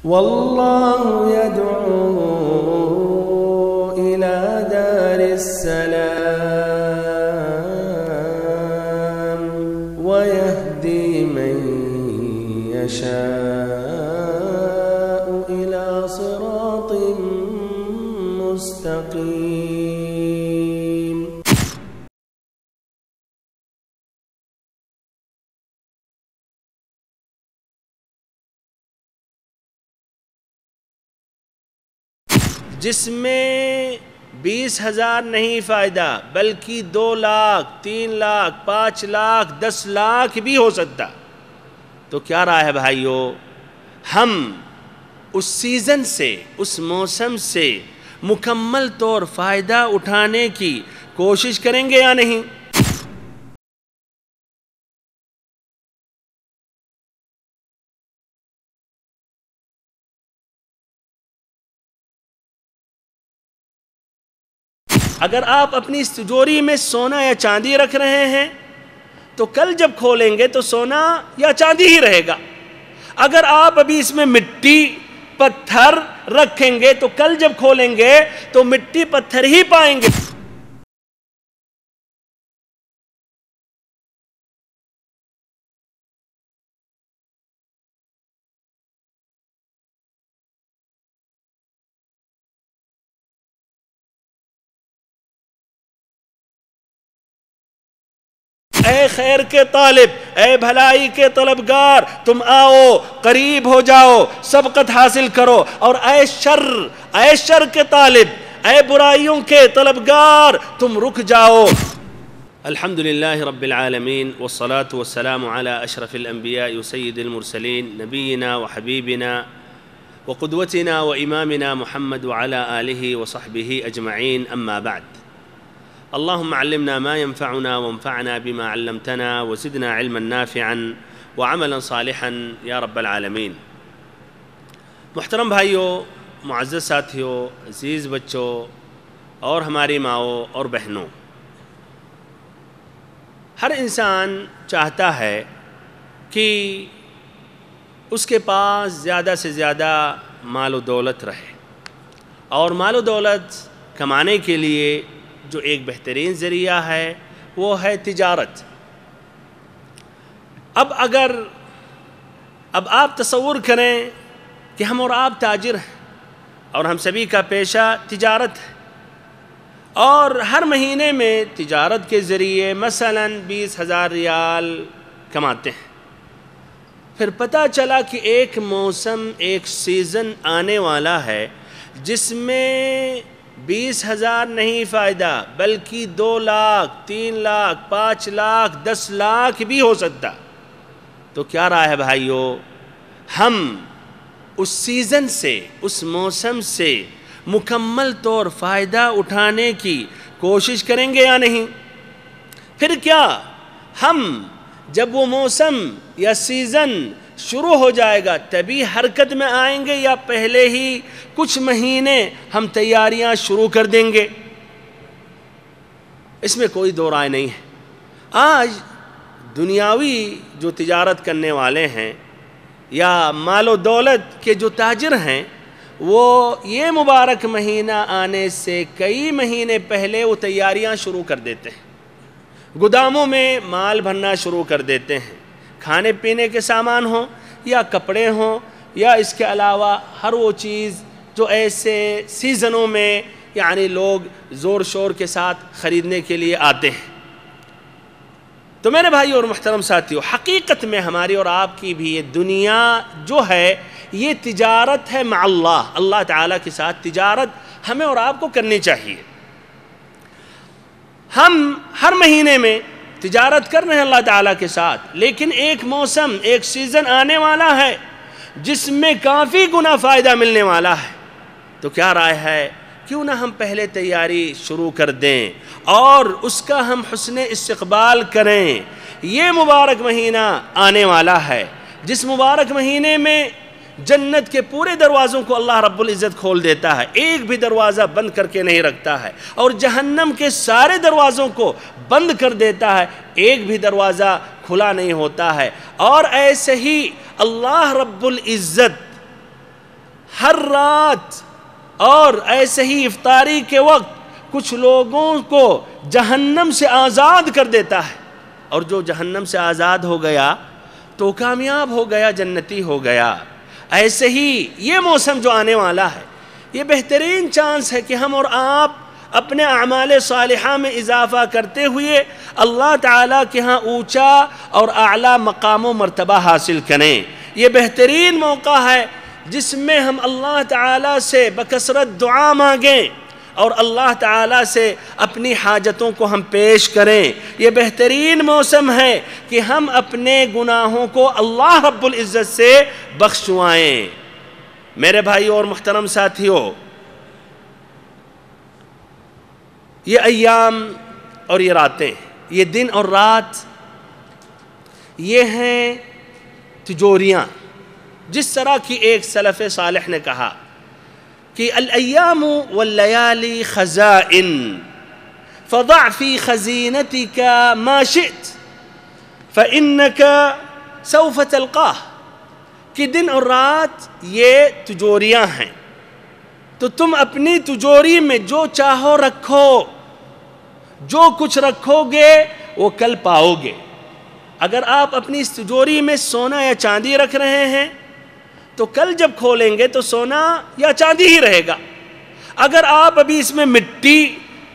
والله يدعو إلى دار السلام ويهدي من يشاء إلى صراط مستقيم. جس میں 20,000 نہیں فائدہ بلکہ 2 لاکھ 3 لاکھ 5 لاکھ 10 لاکھ بھی ہو سکتا، تو کیا رائے ہے بھائیو؟ ہم اس سیزن سے، اس موسم سے مکمل طور فائدہ اٹھانے کی کوشش کریں گے یا نہیں؟ اگر آپ اپنی اس تجوری میں سونا یا چاندی رکھ رہے ہیں تو کل جب کھولیں گے تو سونا یا چاندی ہی رہے گا. اگر آپ ابھی اس میں مٹی پتھر رکھیں گے تو کل جب کھولیں گے تو مٹی پتھر ہی پائیں گے. اے خیر کے طالب، اے بھلائی کے طلبگار، تم آؤ، قریب ہو جاؤ، سبقت حاصل کرو. اور اے شر کے طالب، اے برائیوں کے طلبگار، تم رک جاؤ. الحمدللہ رب العالمین والصلاة والسلام على اشرف الانبیاء وسید المرسلین نبینا وحبیبنا وقدوتنا وامامنا محمد وعلى آلہ وصحبہ اجمعین. اما بعد، اللهم علمنا ما ينفعنا وانفعنا بما علمتنا وزدنا علما نافعا وعملا صالحا یا رب العالمین. محترم بھائیوں، معزز ساتھیوں، عزیز بچوں اور ہماری ماؤں اور بہنوں، ہر انسان چاہتا ہے کہ اس کے پاس زیادہ سے زیادہ مال و دولت رہے، اور مال و دولت کمانے کے لیے جو ایک بہترین ذریعہ ہے وہ ہے تجارت. اب آپ تصور کریں کہ ہم اور آپ تاجر ہیں اور ہم سبھی کا پیشہ تجارت ہے، اور ہر مہینے میں تجارت کے ذریعے مثلاً 20,000 ریال کماتے ہیں. پھر پتہ چلا کہ ایک موسم، ایک سیزن آنے والا ہے جس میں 20,000 نہیں فائدہ بلکہ 2 لاکھ 3 لاکھ 5 لاکھ 10 لاکھ بھی ہو سکتا. تو کیا رائے ہے بھائیو؟ ہم اس سیزن سے، اس موسم سے مکمل طور فائدہ اٹھانے کی کوشش کریں گے یا نہیں؟ پھر کیا ہم جب وہ موسم یا سیزن شروع ہو جائے گا تبھی حرکت میں آئیں گے، یا پہلے ہی کچھ مہینے ہم تیاریاں شروع کر دیں گے؟ اس میں کوئی دو رائے نہیں ہے. آج دنیاوی جو تجارت کرنے والے ہیں یا مال و دولت کے جو تاجر ہیں، وہ یہ مبارک مہینہ آنے سے کئی مہینے پہلے وہ تیاریاں شروع کر دیتے ہیں. گوداموں میں مال بھرنا شروع کر دیتے ہیں، کھانے پینے کے سامان ہوں یا کپڑے ہوں یا اس کے علاوہ ہر وہ چیز جو ایسے سیزنوں میں یعنی لوگ زور شور کے ساتھ خریدنے کے لیے آتے ہیں. تو میرے بھائی اور محترم ساتھیوں، حقیقت میں ہماری اور آپ کی بھی یہ دنیا جو ہے یہ تجارت ہے مع اللہ. اللہ تعالیٰ کے ساتھ تجارت ہمیں اور آپ کو کرنی چاہیے. ہم ہر مہینے میں تجارت کر رہے ہیں اللہ تعالیٰ کے ساتھ، لیکن ایک موسم، ایک سیزن آنے والا ہے جس میں کافی گنا فائدہ ملنے والا ہے. تو کیا رائے ہے؟ کیوں نہ ہم پہلے تیاری شروع کر دیں اور اس کا ہم حسن استقبال کریں. یہ مبارک مہینہ آنے والا ہے جس مبارک مہینے میں جنت کے پورے دروازوں کو اللہ رب العزت کھول دیتا ہے، ایک بھی دروازہ بند کر کے نہیں رکھتا ہے، اور جہنم کے سارے دروازوں کو بند کر دیتا ہے، ایک بھی دروازہ کھلا نہیں ہوتا ہے. اور ایسے ہی اللہ رب العزت ہر رات اور ایسے ہی افطاری کے وقت کچھ لوگوں کو جہنم سے آزاد کر دیتا ہے، اور جو جہنم سے آزاد ہو گیا تو کامیاب ہو گیا، جنتی ہو گیا۔ ایسے ہی یہ موسم جو آنے والا ہے، یہ بہترین چانس ہے کہ ہم اور آپ اپنے اعمال صالحہ میں اضافہ کرتے ہوئے اللہ تعالیٰ کے ہاں اونچا اور اعلیٰ مقام و مرتبہ حاصل کریں۔ یہ بہترین موقع ہے جس میں ہم اللہ تعالیٰ سے بکثرت دعا مانگیں اور اللہ تعالیٰ سے اپنی حاجتوں کو ہم پیش کریں۔ یہ بہترین موسم ہے کہ ہم اپنے گناہوں کو اللہ رب العزت سے بخشوائیں۔ میرے بھائیو اور محترم ساتھیو، یہ ایام اور یہ راتیں، یہ دن اور رات، یہ ہیں تجوریاں۔ جس طرح کی ایک سلف صالح نے کہا کہ الایام واللیالی خزائن فضع فی خزینتک ما شئت فإنک سوف تلقاہ، کہ دن اور رات یہ تجوریاں ہیں، تو تم اپنی تجوری میں جو چاہو رکھو، جو کچھ رکھو گے وہ کل پاؤ گے۔ اگر آپ اپنی اس تجوری میں سونا یا چاندی رکھ رہے ہیں تو کل جب کھولیں گے تو سونا یا چاندی ہی رہے گا۔ اگر آپ ابھی اس میں مٹی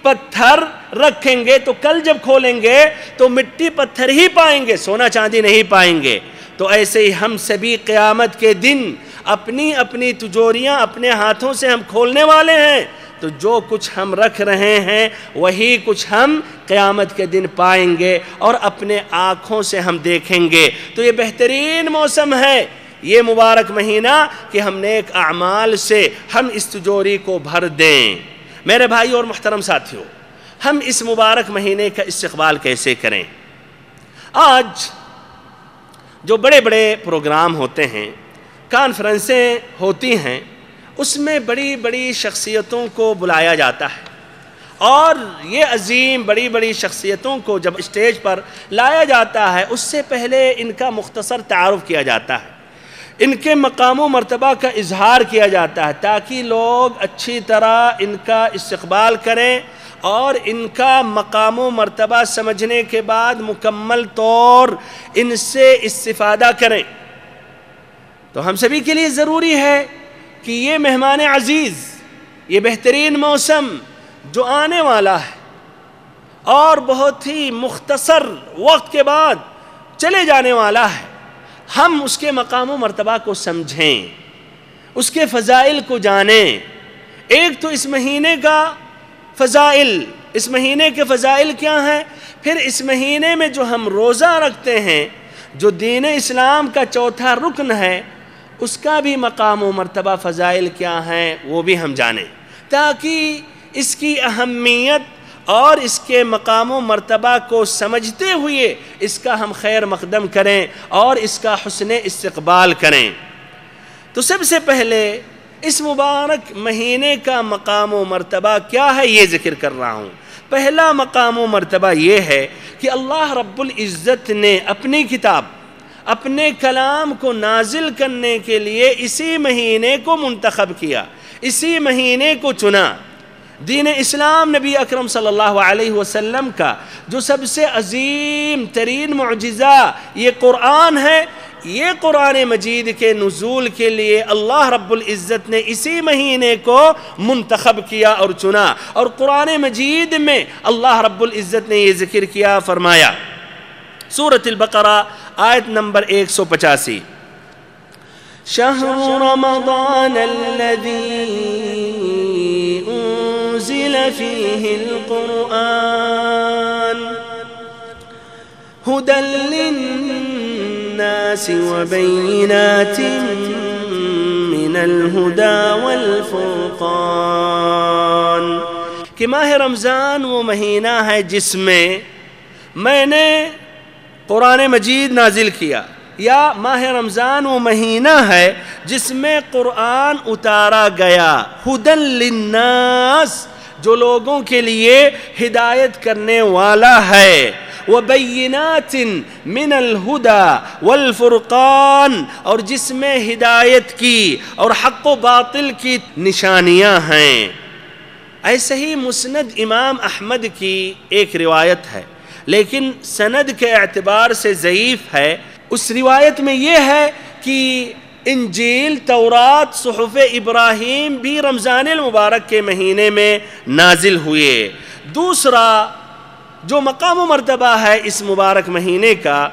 پتھر رکھیں گے تو کل جب کھولیں گے تو مٹی پتھر ہی پائیں گے، سونا چاندی نہیں پائیں گے۔ تو ایسے ہی ہم سبھی قیامت کے دن اپنی اپنی تجوریاں اپنے ہاتھوں سے ہم کھولنے والے ہیں، تو جو کچھ ہم رکھ رہے ہیں وہی کچھ ہم قیامت کے دن پائیں گے اور اپنے آنکھوں سے ہم دیکھیں گے۔ تو یہ بہترین موسم ہے، یہ مبارک مہینہ، کہ ہم نیک اعمال سے ہم اس تجوری کو بھر دیں۔ میرے بھائی اور محترم ساتھیو، ہم اس مبارک مہینے کا استقبال کیسے کریں؟ آج جو بڑے بڑے پروگرام ہوتے ہیں، کانفرنسیں ہوتی ہیں، اس میں بڑی بڑی شخصیتوں کو بلایا جاتا ہے، اور یہ عظیم بڑی بڑی شخصیتوں کو جب اسٹیج پر لایا جاتا ہے اس سے پہلے ان کا مختصر تعارف کیا جاتا ہے، ان کے مقام و مرتبہ کا اظہار کیا جاتا ہے، تاکہ لوگ اچھی طرح ان کا استقبال کریں اور ان کا مقام و مرتبہ سمجھنے کے بعد مکمل طور ان سے استفادہ کریں۔ تو ہم سبھی کے لیے ضروری ہے کہ یہ مہمان عزیز، یہ بہترین موسم جو آنے والا ہے اور بہت ہی مختصر وقت کے بعد چلے جانے والا ہے، ہم اس کے مقام و مرتبہ کو سمجھیں، اس کے فضائل کو جانیں۔ ایک تو اس مہینے کا فضائل، اس مہینے کے فضائل کیا ہیں؟ پھر اس مہینے میں جو ہم روزہ رکھتے ہیں، جو دین اسلام کا چوتھا رکن ہے، اس کا بھی مقام و مرتبہ فضائل کیا ہیں وہ بھی ہم جانیں، تاکہ اس کی اہمیت اور اس کے مقام و مرتبہ کو سمجھتے ہوئے اس کا ہم خیر مقدم کریں اور اس کا حسن استقبال کریں۔ تو سب سے پہلے اس مبارک مہینے کا مقام و مرتبہ کیا ہے یہ ذکر کر رہا ہوں۔ پہلا مقام و مرتبہ یہ ہے کہ اللہ رب العزت نے اپنی کتاب، اپنے کلام کو نازل کرنے کے لیے اسی مہینے کو منتخب کیا، اسی مہینے کو چنا۔ دین اسلام نبی اکرم صلی اللہ علیہ وسلم کا جو سب سے عظیم ترین معجزہ یہ قرآن ہے، یہ قرآن مجید کے نزول کے لیے اللہ رب العزت نے اسی مہینے کو منتخب کیا اور چنا۔ اور قرآن مجید میں اللہ رب العزت نے یہ ذکر کیا، فرمایا سورۃ البقرہ آیت نمبر 185، شہر رمضان الذی انزل فیہ القرآن ھدی للناس وبینات من الہدی والفرقان، کہ ماہ رمضان وہ مہینہ ہے جس میں میں نے قرآن مجید نازل کیا، یا ماہ رمضان وہ مہینہ ہے جس میں قرآن اتارا گیا، ھدی للناس، جو لوگوں کے لیے ہدایت کرنے والا ہے، وبینات من الہدی والفرقان، اور جس میں ہدایت کی اور حق و باطل کی نشانیاں ہیں۔ ایسے ہی مسند امام احمد کی ایک روایت ہے، لیکن سند کے اعتبار سے ضعیف ہے۔ اس روایت میں یہ ہے کہ انجیل، تورات، صحف ابراہیم بھی رمضان المبارک کے مہینے میں نازل ہوئے۔ دوسرا جو مقام و مرتبہ ہے اس مبارک مہینے کا،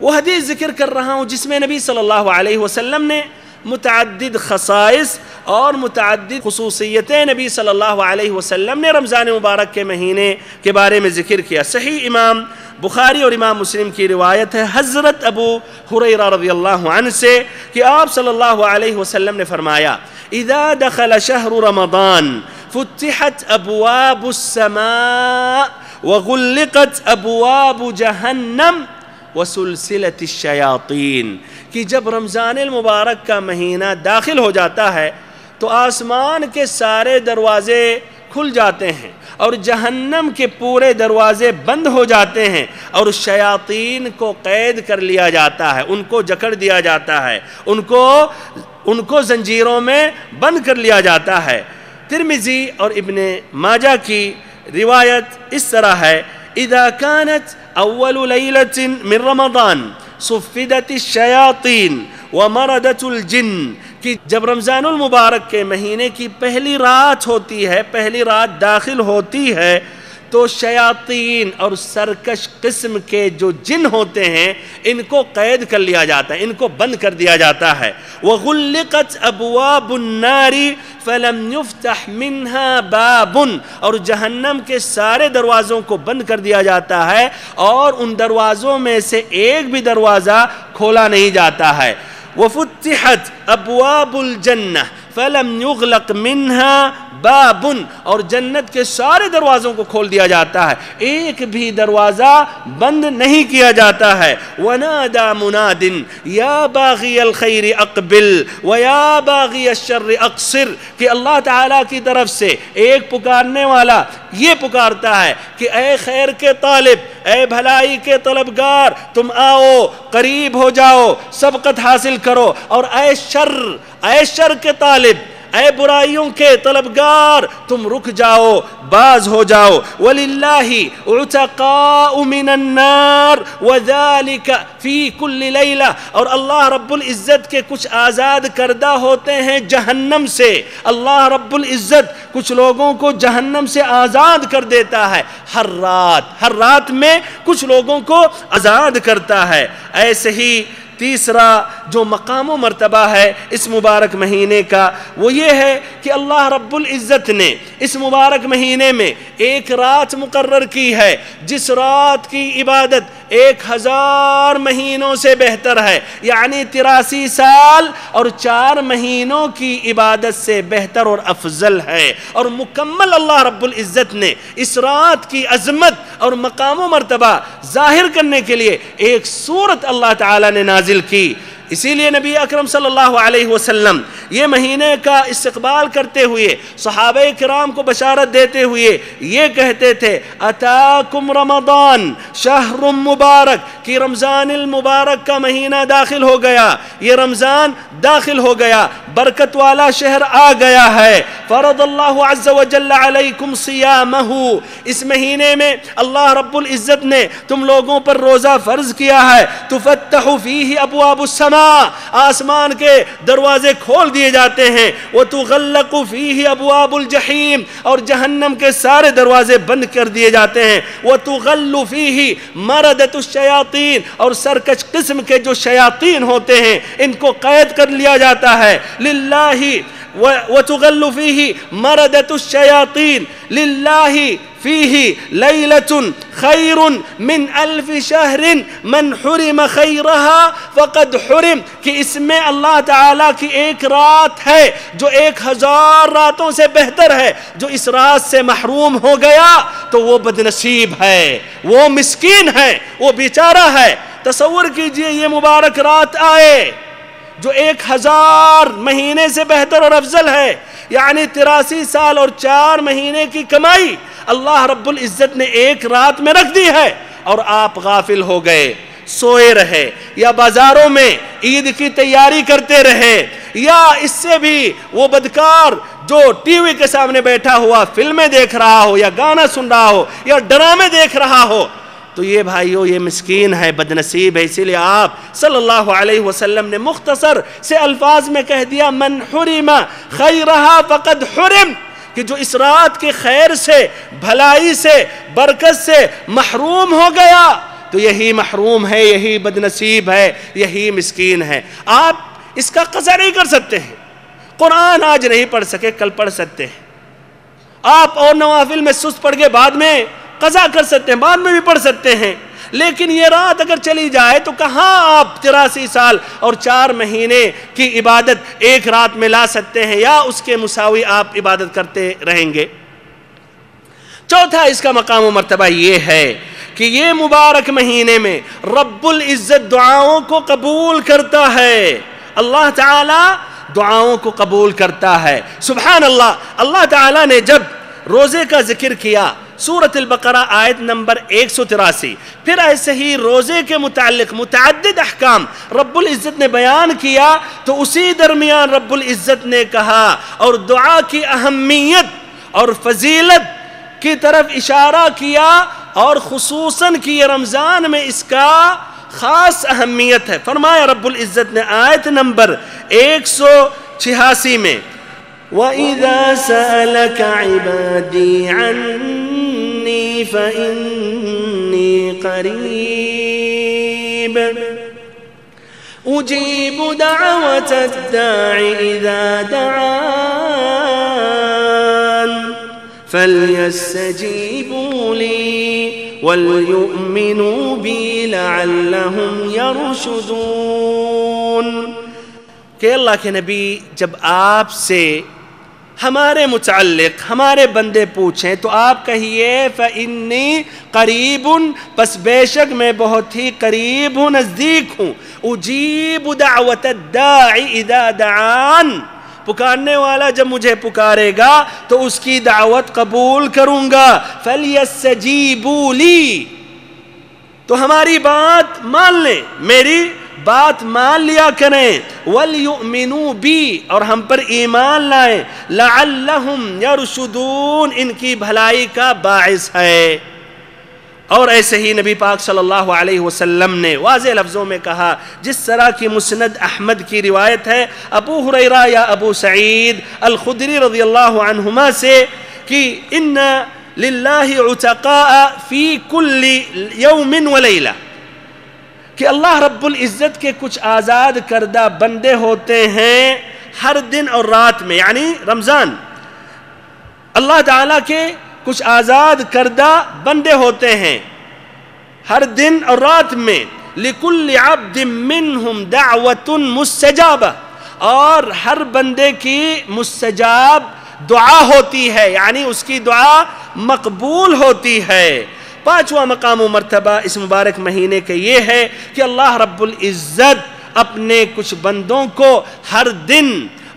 وہ حدیث ذکر کر رہا ہوں جس میں نبی صلی اللہ علیہ وسلم نے متعدد خصائص اور متعدد خصوصیتیں نبی صلی اللہ علیہ وسلم نے رمضان مبارک کے مہینے کے بارے میں ذکر کیا۔ صحیح امام بخاری اور امام مسلم کی روایت ہے حضرت ابو ہریرہ رضی اللہ عنہ سے کہ آپ صلی اللہ علیہ وسلم نے فرمایا اذا دخل شہر رمضان فتحت ابواب السماء وغلقت ابواب جہنم وسلسلت الشیاطین، کہ جب رمضان المبارک کا مہینہ داخل ہو جاتا ہے تو آسمان کے سارے دروازے کھل جاتے ہیں اور جہنم کے پورے دروازے بند ہو جاتے ہیں اور شیاطین کو قید کر لیا جاتا ہے، ان کو جکڑ دیا جاتا ہے، ان کو زنجیروں میں بند کر لیا جاتا ہے۔ ترمذی اور ابن ماجہ کی روایت اس طرح ہے اذا كانت اول لیلة من رمضان صفدت الشیاطین ومردت الجن، کہ جب رمضان المبارک کے مہینے کی پہلی رات ہوتی ہے، پہلی رات داخل ہوتی ہے تو شیاطین اور سرکش قسم کے جو جن ہوتے ہیں ان کو قید کر لیا جاتا ہے، ان کو بند کر دیا جاتا ہے۔ وَغُلِّقَتْ أَبْوَابُ النَّارِ فَلَمْ يُفْتَحْ مِنْهَا بَابٌ، اور جہنم کے سارے دروازوں کو بند کر دیا جاتا ہے اور ان دروازوں میں سے ایک بھی دروازہ کھولا نہیں جاتا ہے۔ وَفُتِّحَتْ أَبْوَابُ الْجَنَّةِ فَلَمْ يُغْلَقْ مِنْهَا باب، اور جنت کے سارے دروازوں کو کھول دیا جاتا ہے، ایک بھی دروازہ بند نہیں کیا جاتا ہے۔ وَنَادَى مُنَادٍ يَا بَاغِيَ الْخَيْرِ أَقْبِلْ وَيَا بَاغِيَ الشَّرِّ أَقْصِرْ، کہ اللہ تعالیٰ کی طرف سے ایک پکارنے والا یہ پکارتا ہے کہ اے خیر کے طالب، اے بھلائی کے طلبگار، تم آؤ، قریب ہو جاؤ، سبقت حاصل کرو، اور اے شر کے طالب، اے برائیوں کے طلبگار، تم رک جاؤ، باز ہو جاؤ۔ وَلِلَّهِ عُتَقَاءُ مِنَ النَّارِ وَذَلِكَ فِي كُلِّ لَيْلَةٍ، اور اللہ رب العزت کے کچھ آزاد کردہ ہوتے ہیں جہنم سے، اللہ رب العزت کچھ لوگوں کو جہنم سے آزاد کر دیتا ہے ہر رات میں کچھ لوگوں کو آزاد کرتا ہے۔ ایسے ہی تیسرا جو مقام و مرتبہ ہے اس مبارک مہینے کا وہ یہ ہے کہ اللہ رب العزت نے اس مبارک مہینے میں ایک رات مقرر کی ہے جس رات کی عبادت 1000 مہینوں سے بہتر ہے، یعنی 83 سال اور 4 مہینوں کی عبادت سے بہتر اور افضل ہے، اور مکمل اللہ رب العزت نے اس رات کی عظمت اور مقام و مرتبہ ظاہر کرنے کے لیے ایک سورت اللہ تعالیٰ نے نازل کی۔ اسی لیے نبی اکرم صلی اللہ علیہ وسلم یہ مہینے کا استقبال کرتے ہوئے صحابہ کرام کو بشارت دیتے ہوئے یہ کہتے تھے اتاکم رمضان شہر مبارک، کہ رمضان المبارک کا مہینہ داخل ہو گیا، یہ رمضان داخل ہو گیا، برکت والا شہر آ گیا ہے۔ فرض اللہ عز و جل علیکم صیامہ، اس مہینے میں اللہ رب العزت نے تم لوگوں پر روزہ فرض کیا ہے۔ تفتح فیہ ابواب السماء، آسمان کے دروازے کھول دیے جاتے ہیں۔ وَتُغَلَّقُ فِيهِ أَبْوَابُ الْجَحِيمِ، اور جہنم کے سارے دروازے بند کر دیے جاتے ہیں۔ وَتُغَلُّ فِيهِ مَرَدَةُ الشَّيَاطِينِ، اور سرکش قسم کے جو شیاطین ہوتے ہیں ان کو قید کر لیا جاتا ہے۔ لِلَّهِ وَتُغَلُّ فِيهِ مَرَدَةُ الشَّيَاطِينِ لِلَّهِ فِيهِ لَيْلَةٌ خَيْرٌ مِّنْ أَلْفِ شَهْرٍ مَنْ حُرِمَ خَيْرَهَا فَقَدْ حُرِمَ، کہ اس میں اللہ تعالیٰ کی ایک رات ہے جو 1000 راتوں سے بہتر ہے، جو اس رات سے محروم ہو گیا تو وہ بدنصیب ہے، وہ مسکین ہے، وہ بیچارہ ہے۔ تصور کیجئے یہ مبارک رات آئے جو 1000 مہینے سے بہتر اور افضل ہے، یعنی 83 سال اور 4 مہینے کی کمائی اللہ رب العزت نے ایک رات میں رکھ دی ہے۔ اور آپ غافل ہو گئے، سوئے رہے، یا بازاروں میں عید کی تیاری کرتے رہے، یا اس سے بھی وہ بدکار جو ٹی وی کے سامنے بیٹھا ہوا فلمیں دیکھ رہا ہو، یا گانا سن رہا ہو، یا ڈرامے دیکھ رہا ہو، تو یہ بھائیو یہ مسکین ہے، بدنصیب ہے۔ اسی لیے آپ صلی اللہ علیہ وسلم نے مختصر سے الفاظ میں کہہ دیا، من حرم خیرہا فقد حرم، کہ جو اس رات کے خیر سے، بھلائی سے، برکت سے محروم ہو گیا تو یہی محروم ہے، یہی بدنصیب ہے، یہی مسکین ہے۔ آپ اس کا قضا نہیں کر سکتے ہیں، قرآن آج نہیں پڑھ سکے کل پڑھ سکتے ہیں، آپ اور نوافل میں سست پڑ گئے بعد میں قضا کر سکتے ہیں، بعد میں بھی پڑھ سکتے ہیں، لیکن یہ رات اگر چلی جائے تو کہاں آپ 83 سال اور 4 مہینے کی عبادت ایک رات میں لا سکتے ہیں، یا اس کے مساوی آپ عبادت کرتے رہیں گے۔ چوتھا اس کا مقام و مرتبہ یہ ہے کہ یہ مبارک مہینے میں رب العزت دعاؤں کو قبول کرتا ہے، اللہ تعالی دعاؤں کو قبول کرتا ہے۔ سبحان اللہ، اللہ تعالی نے جب روزے کا ذکر کیا سورۃ البقرہ آیت نمبر 183، پھر ایسے ہی روزے کے متعلق متعدد احکام رب العزت نے بیان کیا، تو اسی درمیان رب العزت نے کہا اور دعا کی اہمیت اور فضیلت کی طرف اشارہ کیا، اور خصوصاً کہ یہ رمضان میں اس کا خاص اہمیت ہے۔ فرمایا رب العزت نے آیت نمبر 186 میں، وَإِذَا سَأَلَكَ عِبَادِي عَنِّي فَإِنِّي قَرِيبٌ أُجِيبُ دَعْوَةَ الدَّاعِ إِذَا دَعَانِ فَلْيَسْتَجِيبُوا لِي وَلْيُؤْمِنُوا بِي لَعَلَّهُمْ يَرْشُدُونَ۔ کہ اللہ کے نبی جب آپ سے ہمارے متعلق ہمارے بندے پوچھیں تو آپ کہیے فَإِنِّي قَرِيبٌ، پس بے شک میں بہت ہی قریب ہوں، نزدیک ہوں، اُجِيبُ دَعْوَةَ الدَّاعِ إِذَا دَعَانِ، پکارنے والا جب مجھے پکارے گا تو اس کی دعوت قبول کروں گا، فَلْيَسْتَجِيبُوا لِي، تو ہماری بات مان لیں، میری بات مان لیا کریں، وَلْيُؤْمِنُوا بِي، اور ہم پر ایمان لائیں، لَعَلَّهُمْ يَرْشُدُونَ، ان کی بھلائی کا باعث ہے۔ اور ایسے ہی نبی پاک صلی اللہ علیہ وسلم نے واضح لفظوں میں کہا، جس طرح کی مسند احمد کی روایت ہے ابو ہریرہ یا ابو سعید الخدری رضی اللہ عنہما سے، کہ ان للہ عتقاء فی کل یوم ولیلہ، کہ اللہ رب العزت کے کچھ آزاد کردہ بندے ہوتے ہیں ہر دن اور رات میں، یعنی رمضان اللہ تعالیٰ کے کچھ آزاد کردہ بندے ہوتے ہیں ہر دن اور رات میں، لِكُلِّ عَبْدٍ مِّنْهُمْ دَعْوَةٌ مُسْتَجَابَةٌ، اور ہر بندے کی مستجاب دعا ہوتی ہے، یعنی اس کی دعا مقبول ہوتی ہے۔ پانچواں مقام و مرتبہ اس مبارک مہینے کے یہ ہے کہ اللہ رب العزت اپنے کچھ بندوں کو ہر دن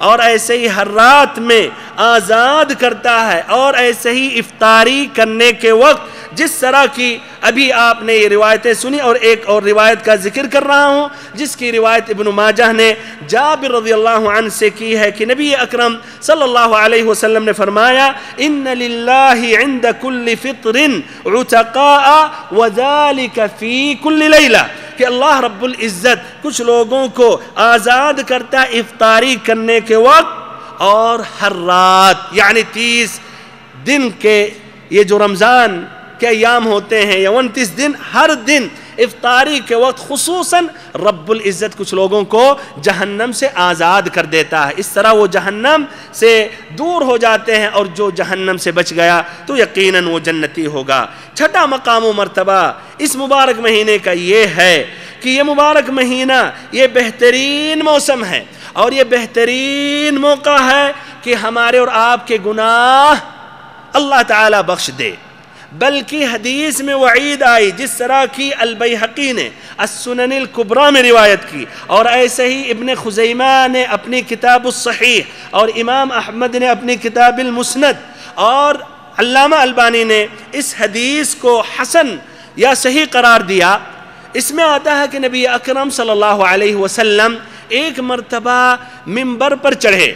اور ایسے ہی ہر رات میں آزاد کرتا ہے، اور ایسے ہی افطاری کرنے کے وقت جس طرح کی ابھی آپ نے یہ روایتیں سنی، اور ایک اور روایت کا ذکر کر رہا ہوں جس کی روایت ابن ماجہ نے جابر رضی اللہ عنہ سے کی ہے کہ نبی اکرم صلی اللہ علیہ وسلم نے فرمایا، ان للہ عند کل فطر عتقاء وذلك فی کل لیلہ، کہ اللہ رب العزت کچھ لوگوں کو آزاد کرتا افطاری کرنے کے وقت اور ہر رات، یعنی 30 دن کے یہ جو رمضان کے ایام ہوتے ہیں یا 29 دن، ہر دن افطاری کے وقت خصوصاً رب العزت کچھ لوگوں کو جہنم سے آزاد کر دیتا ہے، اس طرح وہ جہنم سے دور ہو جاتے ہیں، اور جو جہنم سے بچ گیا تو یقیناً وہ جنتی ہوگا۔ چھٹا مقام و مرتبہ اس مبارک مہینے کا یہ ہے کہ یہ مبارک مہینہ یہ بہترین موسم ہے، اور یہ بہترین موقع ہے کہ ہمارے اور آپ کے گناہ اللہ تعالیٰ بخش دے۔ بلکہ حدیث میں وعید آئی جس طرح کی البیہقی نے السنن الکبریٰ میں روایت کی، اور ایسے ہی ابن خزیمہ نے اپنی کتاب الصحیح، اور امام احمد نے اپنی کتاب المسند، اور علامہ البانی نے اس حدیث کو حسن یا صحیح قرار دیا، اس میں آتا ہے کہ نبی اکرم صلی اللہ علیہ وسلم ایک مرتبہ منبر پر چڑھے،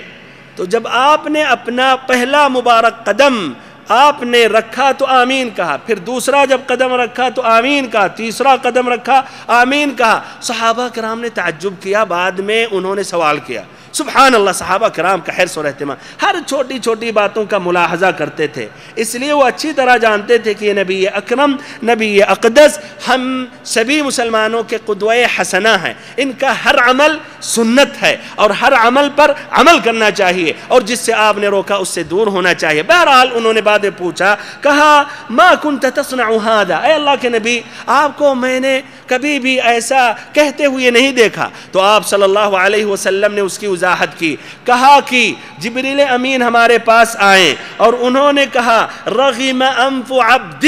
تو جب آپ نے اپنا پہلا مبارک قدم آپ نے رکھا تو آمین کہا، پھر دوسرا جب قدم رکھا تو آمین کہا، تیسرا قدم رکھا آمین کہا۔ صحابہ کرام نے تعجب کیا، بعد میں انہوں نے سوال کیا، سبحان اللہ، صحابہ کرام کا حرص اور اہتمام، ہر چھوٹی چھوٹی باتوں کا ملاحظہ کرتے تھے، اس لیے وہ اچھی طرح جانتے تھے کہ یہ نبی اکرم، نبی اقدس، ہم سبھی مسلمانوں کے قدوہ حسنہ ہیں، ان کا ہر عمل سنت ہے اور ہر عمل پر عمل کرنا چاہیے، اور جس سے آپ نے روکا اس سے دور ہونا چاہیے۔ بہرحال انہوں نے باتیں پوچھا، کہا ما کنت تصنع ھذا، اے اللہ کے نبی آپ کو میں نے کبھی بھی ایسا کہتے ہوئے نہیں دیکھا۔ تو آپ صلی اللہ علیہ وسلم نے اس کی وضاحت کی، کہا کہ جبریل امین ہمارے پاس آئیں اور انہوں نے کہا رغم انف عبد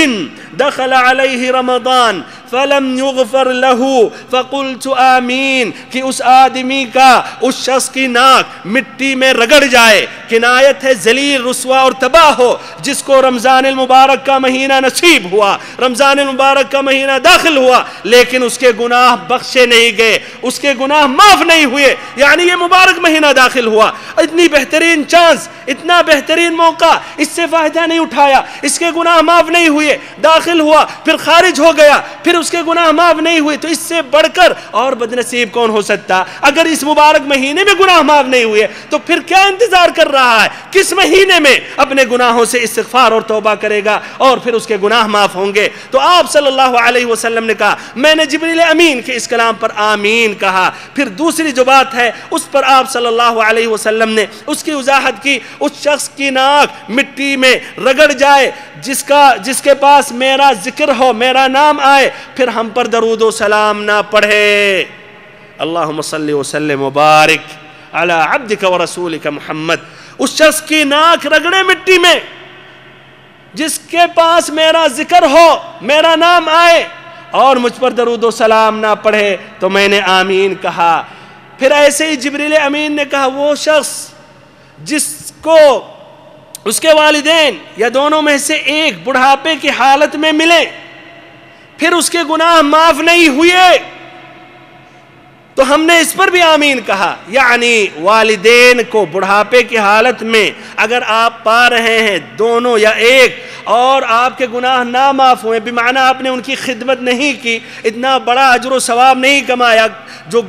دخل علیہ رمضان فلم یغفر له فقلت آمین، کہ اس آدمی کا، اس شخص کی ناک مٹی میں رگڑ جائے، کنایت ہے ذلیل، رسوا اور تباہ ہو، جس کو رمضان المبارک کا مہینہ نصیب ہوا، رمضان المبارک کا مہینہ داخل ہوا، لیکن اس کے گناہ بخشے نہیں گئے، اس کے گناہ معاف نہیں ہوئے، یعنی یہ مبارک مہینہ داخل ہوا، اتنی بہترین چانس، اتنا بہترین موقع، اس سے فائدہ نہیں اٹھایا، اس کے گناہ معاف نہیں ہوئے، داخل ہوا پھر خارج ہو گیا، پھر اس کے گناہ معاف نہیں ہوئے، تو اس سے بڑھ کر اور بدنصیب کون ہو سکتا؟ اگر اس مبارک مہینے میں گناہ معاف نہیں ہوئے تو پھر کیا انتظار کر رہا ہے؟ کس مہینے میں اپنے گناہوں سے استغفار اور توبہ کرے گا اور پھر اس کے گناہ معاف ہوں گے؟ تو آپ صلی اللہ علیہ وسلم نے کہا، میں نے جبریل امین کے اس کلام پر آمین کہا۔ پھر دوسری جو بات ہے اس پر آپ صلی اللہ علیہ وسلم نے اس کی وضاحت کی، اس شخص کی ناک مٹی میں رگڑ جائے جس کے پاس میرا ذکر ہو، میرا نام آئے، پھر ہم پر درود و سلام نہ پڑھے۔ اللہم صلی وسلم وبارک علی عبدک و رسولک محمد، اس شخص کی ناک رگڑے مٹی میں جس کے پاس میرا ذکر ہو، میرا نام آئے اور مجھ پر درود و سلام نہ پڑھے، تو میں نے آمین کہا۔ پھر ایسے ہی جبریل امین نے کہا، وہ شخص جس کو اس کے والدین یا دونوں میں سے ایک بڑھاپے کی حالت میں ملے، پھر اس کے گناہ معاف نہیں ہوئے، تو ہم نے اس پر بھی آمین کہا۔ یعنی والدین کو بڑھاپے کی حالت میں اگر آپ پا رہے ہیں، دونوں یا ایک، اور آپ کے گناہ نہ معاف ہوئے، بمعنی آپ نے ان کی خدمت نہیں کی، اتنا بڑا اجر و ثواب نہیں کمایا جو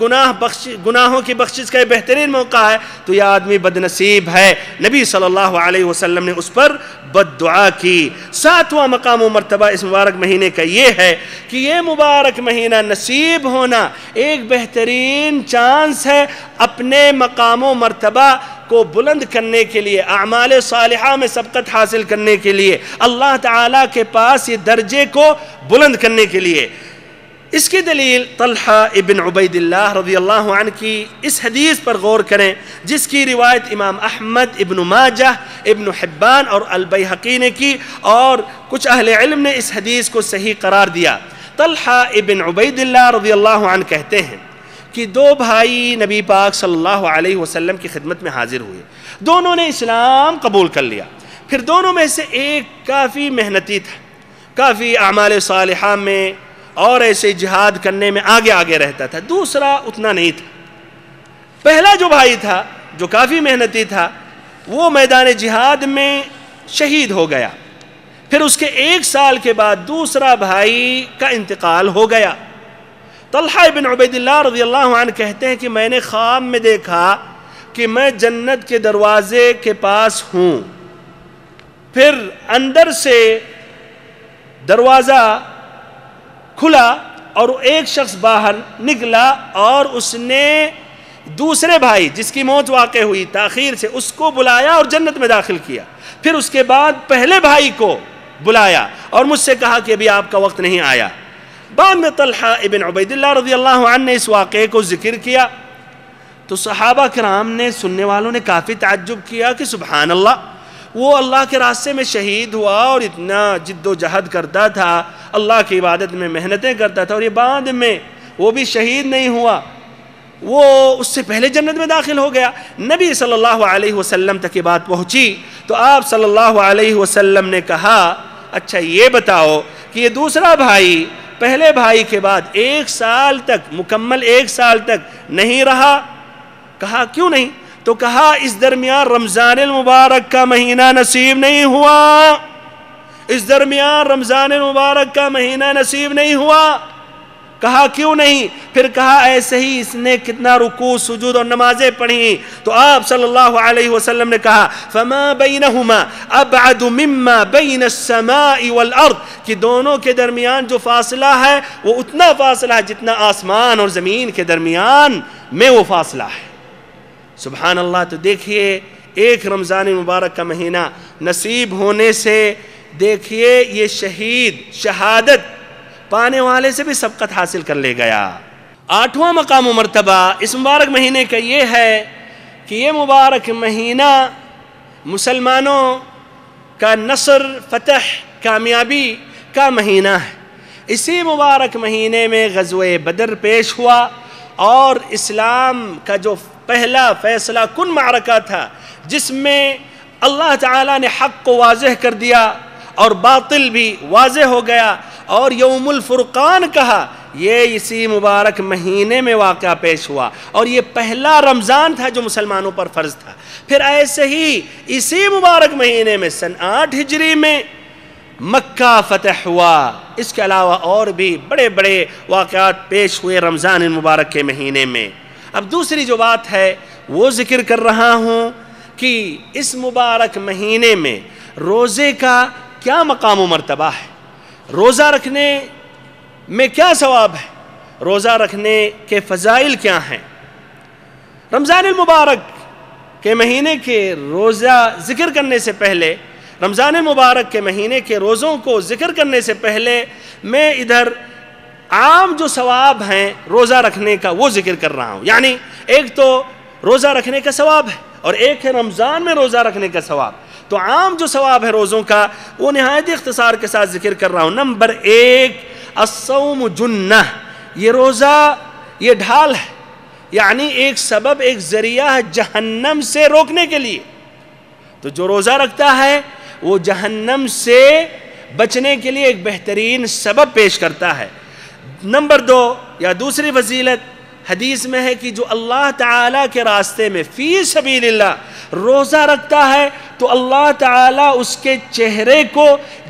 گناہوں کی بخشش کا بہترین موقع ہے، تو یہ آدمی بدنصیب ہے۔ نبی صلی اللہ علیہ وسلم نے اس پر بد دعا کی۔ ساتواں مقام و مرتبہ اس مبارک مہینے کا یہ ہے کہ یہ مبارک مہینہ نصیب ہونا ایک بہترین چانس ہے اپنے مقام و مرتبہ کو بلند کرنے کے لیے، اعمال صالحہ میں سبقت حاصل کرنے کے لیے، اللہ تعالیٰ کے پاس یہ درجے کو بلند کرنے کے لیے۔ اس کی دلیل طلحہ ابن عبید اللہ رضی اللہ عنہ کی اس حدیث پر غور کریں، جس کی روایت امام احمد، ابن ماجہ، ابن حبان اور البیہقی نے کی، اور کچھ اہل علم نے اس حدیث کو صحیح قرار دیا۔ طلحہ ابن عبید اللہ رضی اللہ عنہ کہتے ہیں کہ دو بھائی نبی پاک صلی اللہ علیہ وسلم کی خدمت میں حاضر ہوئے، دونوں نے اسلام قبول کر لیا، پھر دونوں میں سے ایک کافی محنتی تھا، کافی اعمال صالحہ میں اور ایسے جہاد کرنے میں آگے رہتا تھا، دوسرا اتنا نہیں تھا۔ پہلا جو بھائی تھا جو کافی محنتی تھا وہ میدان جہاد میں شہید ہو گیا، پھر اس کے 1 سال کے بعد دوسرا بھائی کا انتقال ہو گیا۔ طلحہ بن عبید اللہ رضی اللہ عنہ کہتے ہیں کہ میں نے خواب میں دیکھا کہ میں جنت کے دروازے کے پاس ہوں، پھر اندر سے دروازہ کھلا اور ایک شخص باہر نکلا اور اس نے دوسرے بھائی جس کی موت واقع ہوئی تاخیر سے، اس کو بلایا اور جنت میں داخل کیا، پھر اس کے بعد پہلے بھائی کو بلایا اور مجھ سے کہا کہ ابھی آپ کا وقت نہیں آیا۔ بعد میں طلحہ ابن عبید اللہ رضی اللہ عنہ نے اس واقعے کو ذکر کیا تو صحابہ کرام نے، سننے والوں نے کافی تعجب کیا کہ سبحان اللہ، وہ اللہ کے راستے میں شہید ہوا اور اتنا جد و جہد کرتا تھا، اللہ کی عبادت میں محنتیں کرتا تھا، اور یہ بعد میں وہ بھی شہید نہیں ہوا، وہ اس سے پہلے جنت میں داخل ہو گیا۔ نبی صلی اللہ علیہ وسلم تک یہ بات پہنچی تو آپ صلی اللہ علیہ وسلم نے کہا، اچھا یہ بتاؤ کہ یہ دوسرا بھائی پہلے بھائی کے بعد 1 سال تک مکمل 1 سال تک نہیں رہا. کہا کیوں نہیں؟ تو کہا اس درمیان رمضان المبارک کا مہینہ نصیب نہیں ہوا، اس درمیان رمضان المبارک کا مہینہ نصیب نہیں ہوا. کہا کیوں نہیں؟ پھر کہا ایسے ہی اس نے کتنا رکوع سجود اور نمازیں پڑھی. تو آپ صلی اللہ علیہ وسلم نے کہا فما بینہما ابعد مما بین السماء والارض، کہ دونوں کے درمیان جو فاصلہ ہے وہ اتنا فاصلہ ہے جتنا آسمان اور زمین کے درمیان میں وہ فاصلہ ہے. سبحان اللہ. تو دیکھیے ایک رمضان مبارک کا مہینہ نصیب ہونے سے دیکھیے یہ شہادت پانے والے سے بھی سبقت حاصل کر لے گیا. 8واں مقام و مرتبہ اس مبارک مہینے کا یہ ہے کہ یہ مبارک مہینہ مسلمانوں کا نصر، فتح، کامیابی کا مہینہ ہے. اسی مبارک مہینے میں غزوہ بدر پیش ہوا اور اسلام کا جو پہلا فیصلہ کن معرکہ تھا جس میں اللہ تعالیٰ نے حق کو واضح کر دیا اور باطل بھی واضح ہو گیا اور یوم الفرقان کہا، یہ اسی مبارک مہینے میں واقعہ پیش ہوا اور یہ پہلا رمضان تھا جو مسلمانوں پر فرض تھا. پھر ایسے ہی اسی مبارک مہینے میں سن 8 ہجری میں مکہ فتح ہوا. اس کے علاوہ اور بھی بڑے بڑے واقعات پیش ہوئے رمضان المبارک کے مہینے میں. اب دوسری جو بات ہے وہ ذکر کر رہا ہوں کہ اس مبارک مہینے میں روزے کا کیا مقام و مرتبہ ہے، روزہ رکھنے میں کیا ثواب ہے، روزہ رکھنے کے فضائل کیا ہیں. رمضان المبارک کے مہینے کے روزہ ذکر کرنے سے پہلے، رمضان المبارک کے مہینے کے روزوں کو ذکر کرنے سے پہلے میں ادھر عام جو ثواب ہیں روزہ رکھنے کا وہ ذکر کر رہا ہوں. یعنی ایک تو روزہ رکھنے کا ثواب ہے اور ایک ہے رمضان میں روزہ رکھنے کا ثواب. تو عام جو ثواب ہے روزوں کا وہ نہایت اختصار کے ساتھ ذکر کر رہا ہوں. نمبر 1 الصوم جنہ، یہ روزہ یہ ڈھال ہے، یعنی ایک سبب، ایک ذریعہ ہے جہنم سے روکنے کے لیے. تو جو روزہ رکھتا ہے وہ جہنم سے بچنے کے لیے ایک بہترین سبب پیش کرتا ہے. نمبر 2 یا دوسری فضیلت حدیث میں ہے کہ جو اللہ تعالیٰ کے راستے میں فی سبیل اللہ روزہ رکھتا ہے تو اللہ تعالیٰ اس کے چہرے کو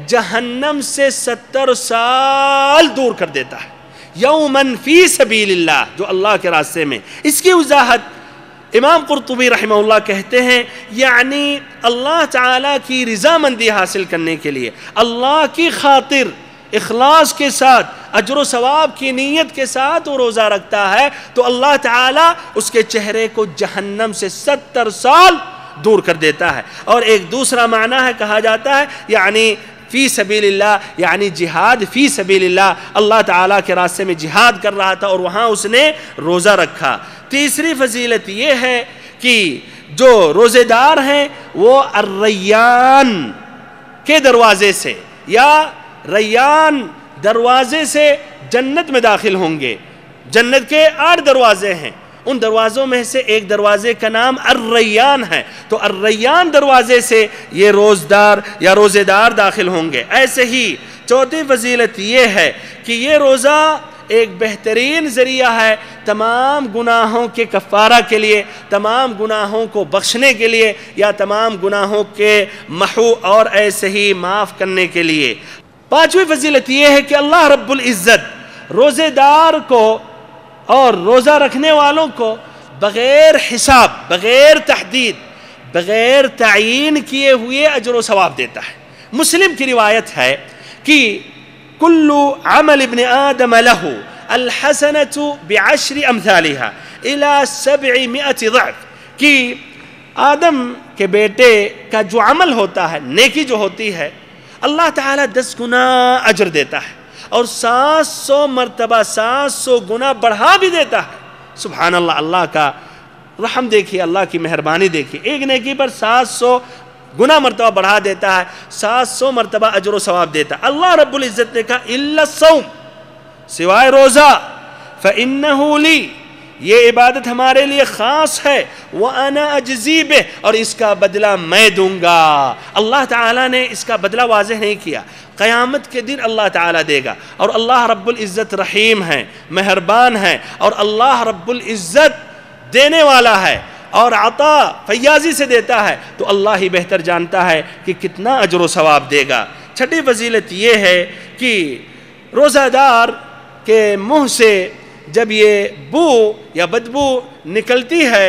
جہنم سے 70 سال دور کر دیتا ہے. یوماً فی سبیل اللہ، جو اللہ کے راستے میں. اس کی وضاحت امام قرطبی رحمہ اللہ کہتے ہیں یعنی اللہ تعالیٰ کی رضامندی حاصل کرنے کے لیے، اللہ کی خاطر اخلاص کے ساتھ، اجر و ثواب کی نیت کے ساتھ وہ روزہ رکھتا ہے تو اللہ تعالیٰ اس کے چہرے کو جہنم سے 70 سال دور کر دیتا ہے. اور ایک دوسرا معنی ہے، کہا جاتا ہے یعنی فی سبیل اللہ، یعنی جہاد فی سبیل اللہ، اللہ تعالیٰ کے راستے میں جہاد کر رہا تھا اور وہاں اس نے روزہ رکھا. تیسری فضیلت یہ ہے کہ جو روزے دار ہیں وہ الریان کے دروازے سے یا ریان دروازے سے جنت میں داخل ہوں گے. جنت کے 8 دروازے ہیں، ان دروازوں میں سے ایک دروازے کا نام الریان ہے. تو الریان دروازے سے یہ روزدار یا روزے دار داخل ہوں گے. ایسے ہی چوتھی فضیلت یہ ہے کہ یہ روزہ ایک بہترین ذریعہ ہے تمام گناہوں کے کفارہ کے لیے، تمام گناہوں کو بخشنے کے لیے یا تمام گناہوں کے محو اور ایسے ہی معاف کرنے کے لیے. 5ویں فضیلت یہ ہے کہ اللہ رب العزت روزے دار کو اور روزہ رکھنے والوں کو بغیر حساب، بغیر تحدید، بغیر تعیین کیے ہوئے اجر و ثواب دیتا ہے. مسلم کی روایت ہے کہ کل عمل ابن آدم له الحسنة بعشر امثالها الى 700 ضعف، کہ آدم کے بیٹے کا جو عمل ہوتا ہے، نیکی جو ہوتی ہے، اللہ تعالیٰ 10 گنا اجر دیتا ہے اور 700 مرتبہ 700 گنا بڑھا بھی دیتا ہے. سبحان اللہ. اللہ کا رحم دیکھیے، اللہ کی مہربانی دیکھیے. ایک نیکی پر 700 گنا مرتبہ بڑھا دیتا ہے، 700 مرتبہ اجر و ثواب دیتا ہے. اللہ رب العزت نے کہا الا الصوم، سوائے روزہ، فإنه لی، یہ عبادت ہمارے لیے خاص ہے، وَأَنَا أَجْزِي بِهِ، اور اس کا بدلہ میں دوں گا۔ اللہ تعالیٰ نے اس کا بدلہ واضح نہیں کیا، قیامت کے دن اللہ تعالیٰ دے گا، اور اللہ رب العزت رحیم ہے، مہربان ہے، اور اللہ رب العزت دینے والا ہے اور عطا فیاضی سے دیتا ہے، تو اللہ ہی بہتر جانتا ہے کہ کتنا اجر و ثواب دے گا۔ چھٹی فضیلت یہ ہے کہ روزہ دار کے منہ سے جب یہ بو یا بدبو نکلتی ہے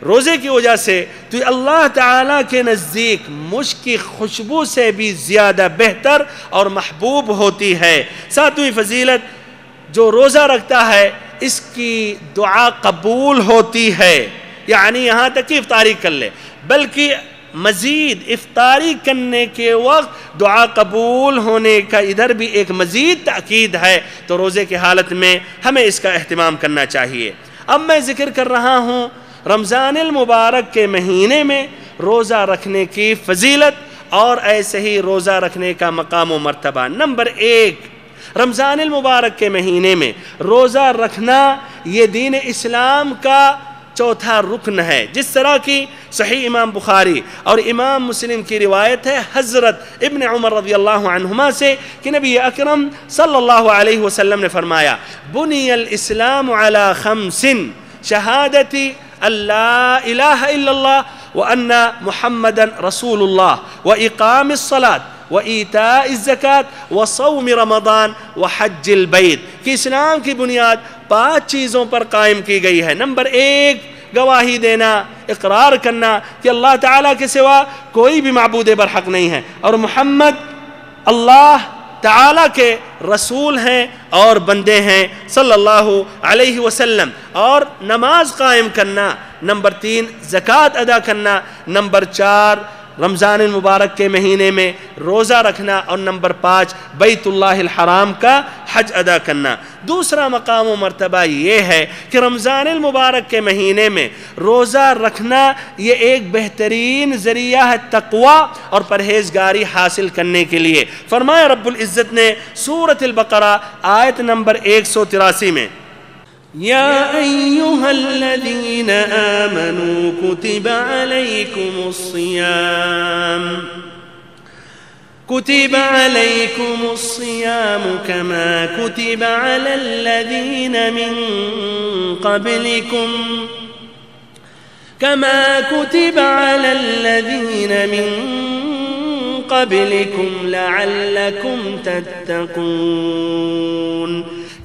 روزے کی وجہ سے، تو اللہ تعالیٰ کے نزدیک مشک کی خوشبو سے بھی زیادہ بہتر اور محبوب ہوتی ہے۔ ساتویں فضیلت، جو روزہ رکھتا ہے اس کی دعا قبول ہوتی ہے، یعنی یہاں تک کہ افطاری کر لے، بلکہ مزید افطاری کرنے کے وقت دعا قبول ہونے کا ادھر بھی ایک مزید تاکید ہے، تو روزے کی حالت میں ہمیں اس کا اہتمام کرنا چاہیے۔ اب میں ذکر کر رہا ہوں رمضان المبارک کے مہینے میں روزہ رکھنے کی فضیلت اور ایسے ہی روزہ رکھنے کا مقام و مرتبہ۔ نمبر 1، رمضان المبارک کے مہینے میں روزہ رکھنا یہ دین اسلام کا چوتھا رکن ہے، جس طرح کی صحیح امام بخاری اور امام مسلم کی روایت ہے حضرت ابن عمر رضی اللہ عنہما سے کہ نبی اکرم صلی اللہ علیہ وسلم نے فرمایا، بنی الاسلام علی 5، شہادتی اللہ الہ الا اللہ وان محمدا رسول اللہ واقام الصلاۃ وإيتاء الزکاة وصوم رمضان وحج البیت، کہ اسلام کی بنیاد 5 چیزوں پر قائم کی گئی ہے۔ نمبر 1، گواہی دینا، اقرار کرنا کہ اللہ تعالیٰ کے سوا کوئی بھی معبود برحق نہیں ہے، اور محمد اللہ تعالیٰ کے رسول ہیں اور بندے ہیں صلی اللہ علیہ وسلم، اور نماز قائم کرنا۔ نمبر 3، زکوٰۃ ادا کرنا۔ نمبر 4، رمضان المبارک کے مہینے میں روزہ رکھنا، اور نمبر 5، بیت اللہ الحرام کا حج ادا کرنا۔ دوسرا مقام و مرتبہ یہ ہے کہ رمضان المبارک کے مہینے میں روزہ رکھنا یہ ایک بہترین ذریعہ ہے تقوی اور پرہیزگاری حاصل کرنے کے لیے۔ فرمایا رب العزت نے سورۃ البقرہ آیت نمبر 183 میں، یا ایہا الذین آمنوا کتب علیکم الصیام كتب عليكم الصيام كما كتب على الذين من قبلكم لعلكم تتقون،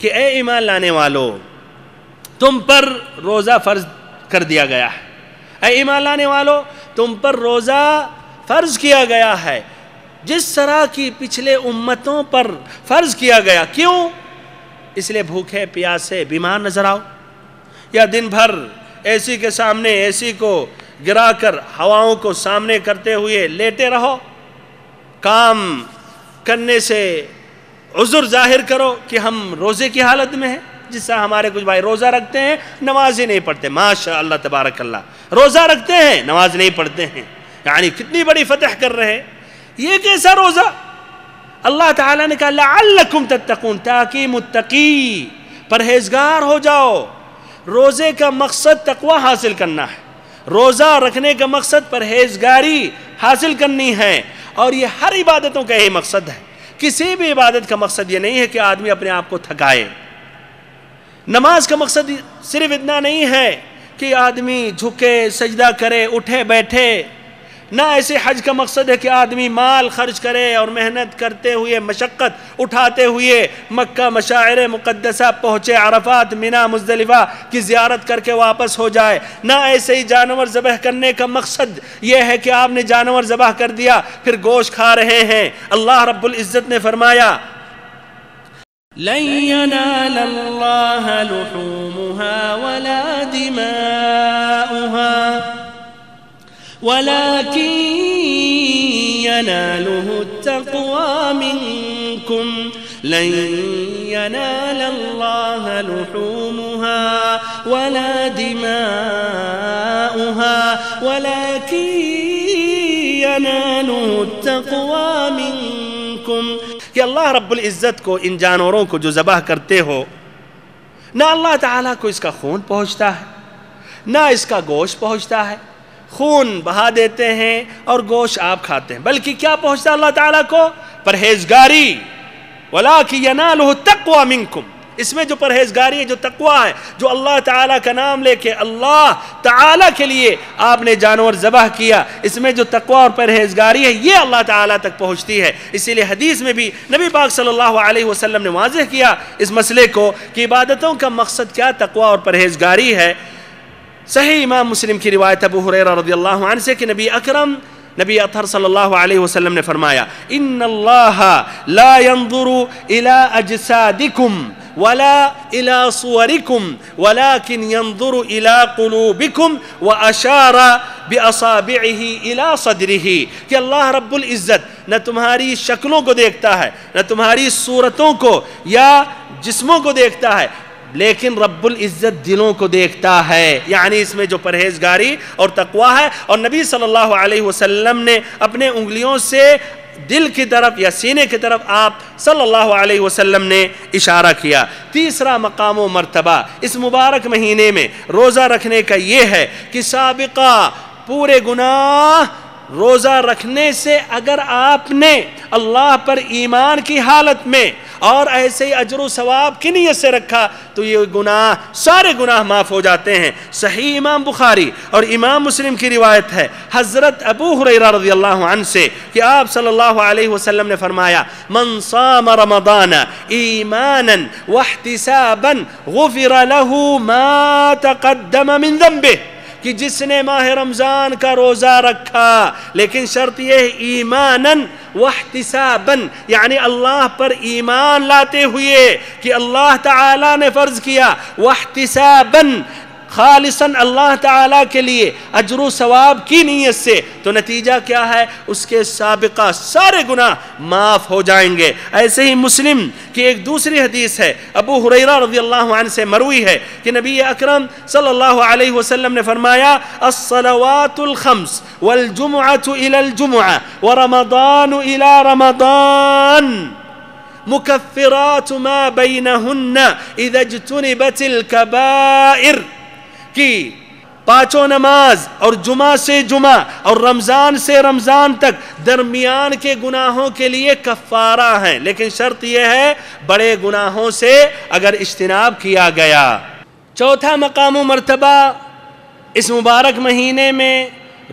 کہ اے ایمان لانے والو تم پر روزہ فرض کر دیا گیا ہے، اے ایمان لانے والو تم پر روزہ فرض کیا گیا ہے جس طرح کی پچھلے امتوں پر فرض کیا گیا۔ کیوں؟ اس لیے بھوکے پیاسے بیمار نظر آؤ، یا دن بھر اے سی کے سامنے اے سی کو گرا کر ہواؤں کو سامنے کرتے ہوئے لیٹے رہو، کام کرنے سے عذر ظاہر کرو کہ ہم روزے کی حالت میں ہیں۔ جس طرح ہمارے کچھ بھائی روزہ رکھتے ہیں نماز ہی نہیں پڑھتے، ماشاء اللہ تبارک اللہ، روزہ رکھتے ہیں نماز نہیں پڑھتے ہیں، یعنی کتنی بڑی فتح کر رہے ہیں۔ یہ کیسا روزہ؟ اللہ تعالیٰ نے کہا لعلکم تتقون، تاکہ متقی پرہیزگار ہو جاؤ۔ روزے کا مقصد تقوی حاصل کرنا ہے، روزہ رکھنے کا مقصد پرہیزگاری حاصل کرنی ہے، اور یہ ہر عبادتوں کا یہی مقصد ہے۔ کسی بھی عبادت کا مقصد یہ نہیں ہے کہ آدمی اپنے آپ کو تھکائے۔ نماز کا مقصد صرف اتنا نہیں ہے کہ آدمی جھکے سجدہ کرے اٹھے بیٹھے، نہ ایسے حج کا مقصد ہے کہ آدمی مال خرچ کرے اور محنت کرتے ہوئے مشقت اٹھاتے ہوئے مکہ مشاعر مقدسہ پہنچے، عرفات منی مزدلفہ کی زیارت کر کے واپس ہو جائے۔ نہ ایسے ہی جانور ذبح کرنے کا مقصد یہ ہے کہ آپ نے جانور ذبح کر دیا پھر گوشت کھا رہے ہیں۔ اللہ رب العزت نے فرمایا لن ينال اللہ لحومها ولا دماؤها ولكن يناله التقوى منكم لن ينال الله لحومها ولا دماؤها ولكن يناله التقوى منكم، کہ اللہ رب العزت کو ان جانوروں کو جو ذبح کرتے ہو نہ اللہ تعالیٰ کو اس کا خون پہنچتا ہے نہ اس کا گوشت پہنچتا ہے، خون بہا دیتے ہیں اور گوشت آپ کھاتے ہیں، بلکہ کیا پہنچتا ہے اللہ تعالیٰ کو؟ پرہیزگاری، وَلَٰكِنْ يَنَالُهُ التَّقْوَىٰ مِنْكُمْ، اس میں جو پرہیزگاری ہے، جو تقویٰ ہے، جو اللہ تعالیٰ کا نام لے کے اللہ تعالیٰ کے لیے آپ نے جانور ذبح کیا، اس میں جو تقویٰ اور پرہیزگاری ہے یہ اللہ تعالیٰ تک پہنچتی ہے۔ اسی لیے حدیث میں بھی نبی پاک صلی اللہ علیہ وسلم نے واضح کیا اس مسئلے کو کہ عبادتوں کا مقصد کیا تقویٰ اور پرہیزگاری ہے۔ صحیح امام مسلم کی روایت ابو ہریرہ رضی اللہ عنہ سے کہ نبی اطہر صلی اللہ علیہ وسلم نے فرمایا ان اللہ لا ينظر الى اجسادکم ولا الى صورکم ولكن ينظر الى قلوبکم واشار باصابعه الى صدره، کہ اللہ رب العزت نہ تمہاری شکلوں کو دیکھتا ہے نہ تمہاری صورتوں کو یا جسموں کو دیکھتا ہے، لیکن رب العزت دلوں کو دیکھتا ہے، یعنی اس میں جو پرہیزگاری اور تقویٰ ہے۔ اور نبی صلی اللہ علیہ وسلم نے اپنے انگلیوں سے دل کی طرف یا سینے کی طرف آپ صلی اللہ علیہ وسلم نے اشارہ کیا۔ تیسرا مقام و مرتبہ اس مبارک مہینے میں روزہ رکھنے کا یہ ہے کہ سابقہ پورے گناہ روزہ رکھنے سے اگر آپ نے اللہ پر ایمان کی حالت میں اور ایسے ہی اجر و ثواب کی نیت سے رکھا تو یہ گناہ سارے گناہ معاف ہو جاتے ہیں۔ صحیح امام بخاری اور امام مسلم کی روایت ہے حضرت ابو ہریرہ رضی اللہ عنہ سے کہ آپ صلی اللہ علیہ وسلم نے فرمایا من صام رمضان ایمانا واحتسابا غفر له ما تقدم من ذنبه، کہ جس نے ماہ رمضان کا روزہ رکھا لیکن شرط یہ ایماناً واحتساباً، یعنی اللہ پر ایمان لاتے ہوئے کہ اللہ تعالیٰ نے فرض کیا، واحتساباً خالصاً اللہ تعالیٰ کے لیے اجر و ثواب کی نیت سے، تو نتیجہ کیا ہے؟ اس کے سابقہ سارے گناہ معاف ہو جائیں گے۔ ایسے ہی مسلم کی ایک دوسری حدیث ہے ابو ہریرہ رضی اللہ عنہ سے مروی ہے کہ نبی اکرم صلی اللہ علیہ وسلم نے فرمایا الصلوات الخمس والجمعة إلى الجمعة ورمضان إلى رمضان مكفرات ما بينهن إذا اجتنبت الكبائر، کی پانچوں نماز اور جمعہ سے جمعہ اور رمضان سے رمضان تک درمیان کے گناہوں کے لیے کفارہ ہیں، لیکن شرط یہ ہے بڑے گناہوں سے اگر اجتناب کیا گیا۔ چوتھا مقام و مرتبہ اس مبارک مہینے میں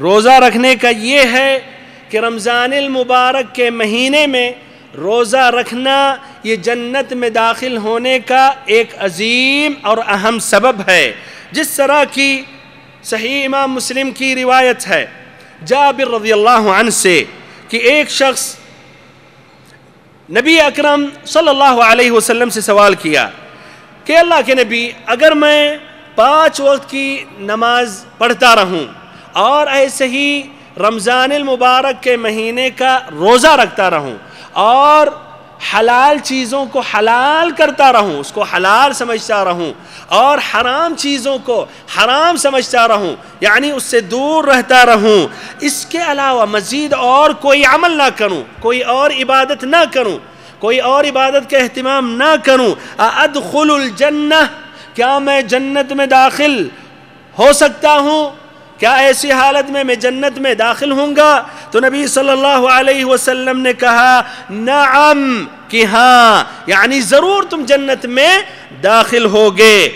روزہ رکھنے کا یہ ہے کہ رمضان المبارک کے مہینے میں روزہ رکھنا یہ جنت میں داخل ہونے کا ایک عظیم اور اہم سبب ہے، جس طرح کی صحیح امام مسلم کی روایت ہے جابر رضی اللہ عنہ سے کہ ایک شخص نبی اکرم صلی اللہ علیہ وسلم سے سوال کیا کہ اللہ کے نبی، اگر میں 5 وقت کی نماز پڑھتا رہوں اور ایسے ہی رمضان المبارک کے مہینے کا روزہ رکھتا رہوں اور حلال چیزوں کو حلال کرتا رہوں، اس کو حلال سمجھتا رہوں، اور حرام چیزوں کو حرام سمجھتا رہوں، یعنی اس سے دور رہتا رہوں، اس کے علاوہ مزید اور کوئی عمل نہ کروں، کوئی اور عبادت نہ کروں، کوئی اور عبادت کا اہتمام نہ کروں، ادخل الجنہ، کیا میں جنت میں داخل ہو سکتا ہوں؟ کیا ایسی حالت میں جنت میں داخل ہوں گا؟ تو نبی صلی اللہ علیہ وسلم نے کہا نعم، کہ ہاں، یعنی ضرور تم جنت میں داخل ہوگے۔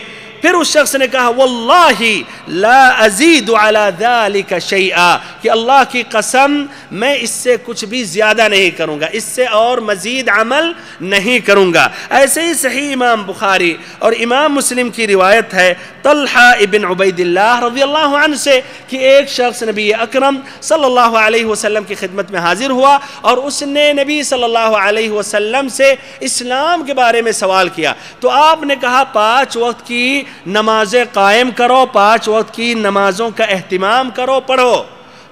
پھر اس شخص نے کہا واللہ لا ازید علی ذالک شیئا، کہ اللہ کی قسم میں اس سے کچھ بھی زیادہ نہیں کروں گا، اس سے اور مزید عمل نہیں کروں گا۔ ایسے ہی صحیح امام بخاری اور امام مسلم کی روایت ہے طلحہ ابن عبید اللہ رضی اللہ عنہ سے کہ ایک شخص نبی اکرم صلی اللہ علیہ وسلم کی خدمت میں حاضر ہوا اور اس نے نبی صلی اللہ علیہ وسلم سے اسلام کے بارے میں سوال کیا، تو آپ نے کہا 5 وقت کی نمازیں قائم کرو، 5 وقت کی نمازوں کا اہتمام کرو، پڑھو۔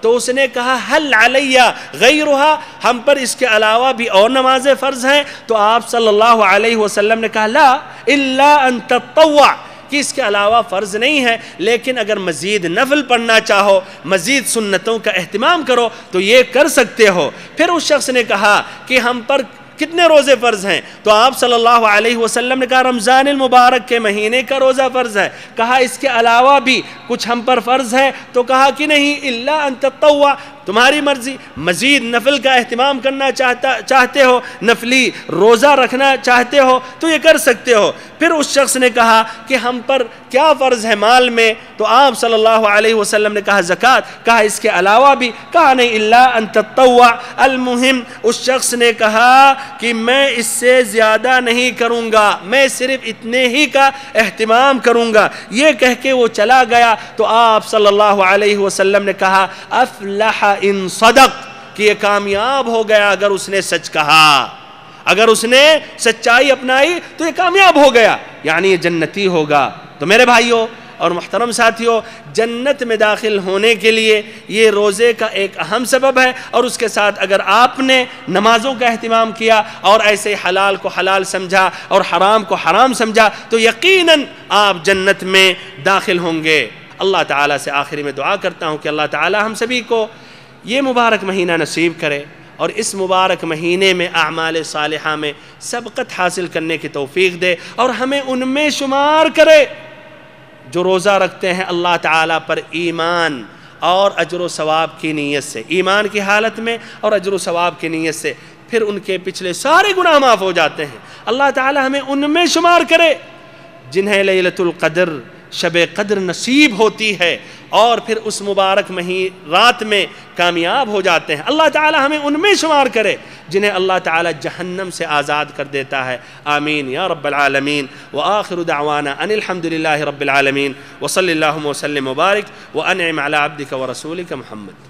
تو اس نے کہا حل علیہ غیرہا، ہم پر اس کے علاوہ بھی اور نمازیں فرض ہیں؟ تو آپ صلی اللہ علیہ وسلم نے کہا لا الا ان تطوع، کہ اس کے علاوہ فرض نہیں ہے، لیکن اگر مزید نفل پڑھنا چاہو، مزید سنتوں کا اہتمام کرو تو یہ کر سکتے ہو۔ پھر اس شخص نے کہا کہ ہم پر کتنے روزے فرض ہیں؟ تو آپ صلی اللہ علیہ وسلم نے کہا رمضان المبارک کے مہینے کا روزہ فرض ہے۔ کہا اس کے علاوہ بھی کچھ ہم پر فرض ہے؟ تو کہا کہ نہیں، الا ان تطوع، تمہاری مرضی، مزید نفل کا اہتمام کرنا چاہتے ہو، نفلی روزہ رکھنا چاہتے ہو تو یہ کر سکتے ہو۔ پھر اس شخص نے کہا کہ ہم پر کیا فرض ہے مال میں؟ تو آپ صلی اللہ علیہ وسلم نے کہا زکوٰۃ۔ کہا اس کے علاوہ بھی؟ کہا نہیں، الا ان تطوع۔ المہم اس شخص نے کہا کہ میں اس سے زیادہ نہیں کروں گا، میں صرف اتنے ہی کا اہتمام کروں گا، یہ کہہ کے وہ چلا گیا۔ تو آپ صلی اللہ علیہ وسلم نے کہا افلح ان صدق، کہ یہ کامیاب ہو گیا اگر اس نے سچ کہا، اگر اس نے سچائی اپنائی تو یہ کامیاب ہو گیا، یعنی یہ جنتی ہوگا۔ تو میرے بھائیوں اور محترم ساتھیوں، جنت میں داخل ہونے کے لیے یہ روزے کا ایک اہم سبب ہے، اور اس کے ساتھ اگر آپ نے نمازوں کا اہتمام کیا اور ایسے حلال کو حلال سمجھا اور حرام کو حرام سمجھا تو یقیناً آپ جنت میں داخل ہوں گے۔ اللہ تعالیٰ سے آخری میں دعا کرتا ہوں کہ اللہ تعالیٰ ہم سبھی کو یہ مبارک مہینہ نصیب کرے، اور اس مبارک مہینے میں اعمال صالحہ میں سبقت حاصل کرنے کی توفیق دے، اور ہمیں ان میں شمار کرے جو روزہ رکھتے ہیں اللہ تعالیٰ پر ایمان اور اجر و ثواب کی نیت سے، ایمان کی حالت میں اور اجر و ثواب کی نیت سے، پھر ان کے پچھلے سارے گناہ معاف ہو جاتے ہیں۔ اللہ تعالیٰ ہمیں ان میں شمار کرے جنہیں لیلۃ القدر، شب قدر نصیب ہوتی ہے، اور پھر اس مبارک رات میں کامیاب ہو جاتے ہیں۔ اللہ تعالی ہمیں ان میں شمار کرے جنہیں اللہ تعالی جہنم سے آزاد کر دیتا ہے۔ آمین یا رب العالمین۔ وآخر دعوانا ان الحمدللہ رب العالمین، وصلی اللہم وسلم وبارک وانعم علی عبدک ورسولک محمد۔